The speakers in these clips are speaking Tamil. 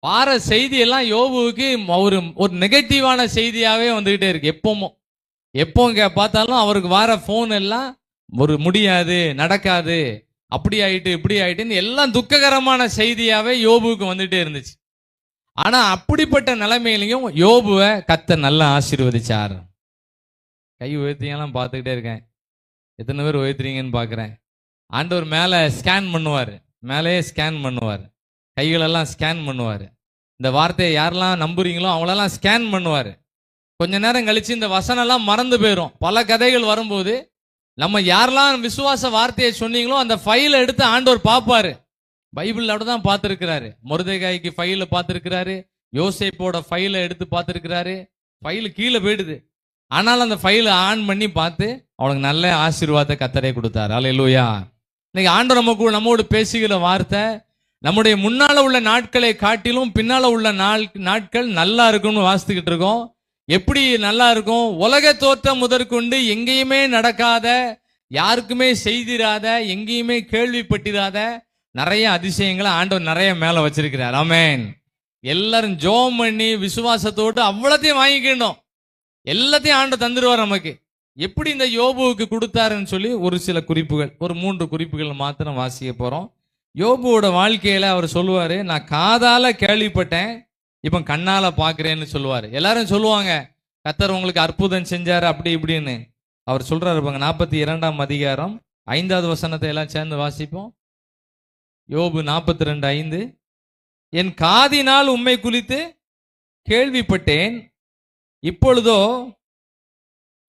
வார செய்தி எல்லாம் யோபுவுக்கு ஒரு ஒரு நெகட்டிவான செய்தியாவே வந்துகிட்டே இருக்கு. எப்போ பார்த்தாலும் அவருக்கு வார போன் எல்லாம் ஒரு முடியாது, நடக்காது, அப்படி ஆயிட்டு இப்படி ஆயிட்டுன்னு எல்லாம் துக்ககரமான செய்தியாவே யோபுவுக்கு வந்துட்டே இருந்துச்சு. ஆனா அப்படிப்பட்ட நிலைமையிலையும் யோபுவை கர்த்தர் நல்லா ஆசீர்வதிச்சார். கை உயர்த்தியெல்லாம் பார்த்துக்கிட்டே இருக்கேன். எத்தனை பேர் உயர்த்துறீங்கன்னு பார்க்குறேன். ஆண்டவர் மேலே ஸ்கேன் பண்ணுவார், மேலேயே ஸ்கேன் பண்ணுவார், கைகளெல்லாம் ஸ்கேன் பண்ணுவார். இந்த வார்த்தையை யாரெல்லாம் நம்புறீங்களோ அவங்களெல்லாம் ஸ்கேன் பண்ணுவார். கொஞ்ச நேரம் கழிச்சு இந்த வசனம்லாம் மறந்து போயிடும். பல கதைகள் வரும்போது நம்ம யாரெல்லாம் விசுவாச வார்த்தையை சொன்னீங்களோ அந்த ஃபைலை எடுத்து ஆண்டவர் பார்ப்பாரு. பைபிள் அப்படிதான் பார்த்துருக்கிறாரு. மொர்தெகாய்க்கு ஃபைலை பார்த்துருக்கிறாரு, யோசேப்போட ஃபைலை எடுத்து பார்த்துருக்கிறாரு. ஃபைலு கீழே போயிடுது, ஆனால் அந்த ஃபைலை ஆன் பண்ணி பார்த்து அவனுக்கு நல்ல ஆசீர்வாதத்தை கர்த்தரே கொடுத்தாரு. அல்லேலூயா. இன்னைக்கு ஆண்டவர் நம்மோடு பேசுகிற வார்த்தை, நம்முடைய முன்னால உள்ள நாட்களை காட்டிலும் பின்னால உள்ள நாட்கள் நல்லா இருக்கும்னு வாசித்துக்கிட்டு இருக்கோம். எப்படி நல்லா இருக்கும்? உலக தோற்றம் முதற்கொண்டு எங்கேயுமே நடக்காத, யாருக்குமே செய்திராத, எங்கேயுமே கேள்விப்பட்டிராத நிறைய அதிசயங்களை ஆண்டவர் நிறைய மேல வச்சிருக்கிறார். ஆமென். எல்லாரும் ஜெபம் பண்ணி விசுவாசத்தோடு அவ்வளத்தையும் வாங்கிக்கணும். எல்லாத்தையும் ஆண்டவர் தந்துருவார் நமக்கு. எப்படி இந்த யோபுவுக்கு கொடுத்தாருன்னு சொல்லி ஒரு சில குறிப்புகள், ஒரு 3 குறிப்புகள் மாத்திரம் வாசிக்க போறோம். யோபுவோட வாழ்க்கையில அவர் சொல்லுவாரு, நான் காதால கேள்விப்பட்டேன், இப்ப கண்ணால பாக்குறேன்னு சொல்லுவாரு. எல்லாரும் சொல்லுவாங்க கர்த்தர் உங்களுக்கு அற்புதம் செஞ்சாரு அப்படி இப்படின்னு. அவர் சொல்றாரு பாருங்க, 42ஆம் அதிகாரம் 5வது வசனத்தை எல்லாம் சேர்ந்து வாசிப்போம். யோபு 42:5. என் காதினால் உம்மை குறித்து கேள்விப்பட்டேன், இப்பொழுதோ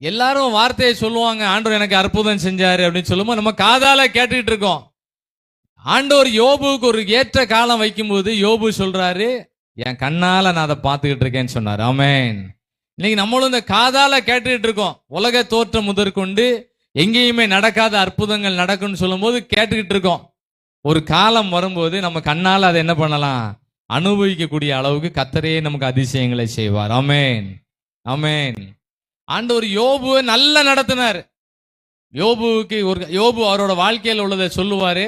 எல்லாரும் வார்த்தையை சொல்லுவாங்க, ஆண்டவர் எனக்கு அற்புதம் செஞ்சாரு அப்படின்னு சொல்லும்போது நம்ம காதால கேட்டுக்கிட்டு இருக்கோம். ஆண்டவர் யோபுவுக்கு ஒரு ஏற்ற காலம் வைக்கும்போது யோபு சொல்றாரு, என் கண்ணால நான் அதை பார்த்துக்கிட்டு இருக்கேன்னு சொன்னார். ஆமென். இன்னைக்கு நம்மளும் இந்த காதால கேட்டுக்கிட்டு இருக்கோம். உலக தோற்றம் முதற்கொண்டு எங்கேயுமே நடக்காத அற்புதங்கள் நடக்கும்னு சொல்லும் போது கேட்டுக்கிட்டு இருக்கோம். ஒரு காலம் வரும்போது நம்ம கண்ணால அதை என்ன பண்ணலாம், அனுபவிக்கக்கூடிய அளவுக்கு கர்த்தரே நமக்கு அதிசயங்களை செய்வார். ஆமென், ஆமென். ஆண்டவர் யோபுவை நல்லா நடத்தினார். யோபு அவரோட வாழ்க்கையில் உள்ளதை சொல்லுவாரு,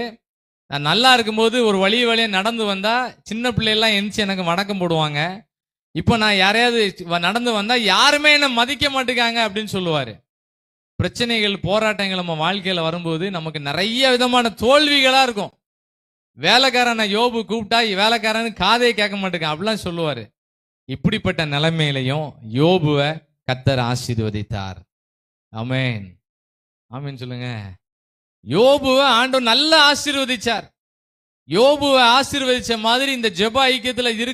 நான் நல்லா இருக்கும்போது ஒரு வழியா நடந்து வந்தா சின்ன பிள்ளையெல்லாம் எந்திச்சு எனக்கு வணக்கம் போடுவாங்க. இப்போ நான் யாரையாவது நடந்து வந்தா யாருமே என்ன மதிக்க மாட்டேங்காங்க அப்படின்னு சொல்லுவாரு. பிரச்சனைகள், போராட்டங்கள் நம்ம வாழ்க்கையில வரும்போது நமக்கு நிறைய விதமான தோல்விகளா இருக்கும். வேலைக்காரனை யோபு கூப்பிட்டா வேலைக்காரன் காதையை கேட்க மாட்டேங்க அப்படிலாம் சொல்லுவாரு. இப்படிப்பட்ட நிலைமையிலையும் யோபுவை கர்த்தர் ஆசீர்வதித்தார். ஆமென், ஆமென் சொல்லுங்க. யோபுவை ஆண்டவர் நல்லா ஆசீர்வதிச்சார். யோபுவை ஆசீர்வதிச்ச மாதிரி இந்த ஜெப ஐக்கியத்துல இருக்கு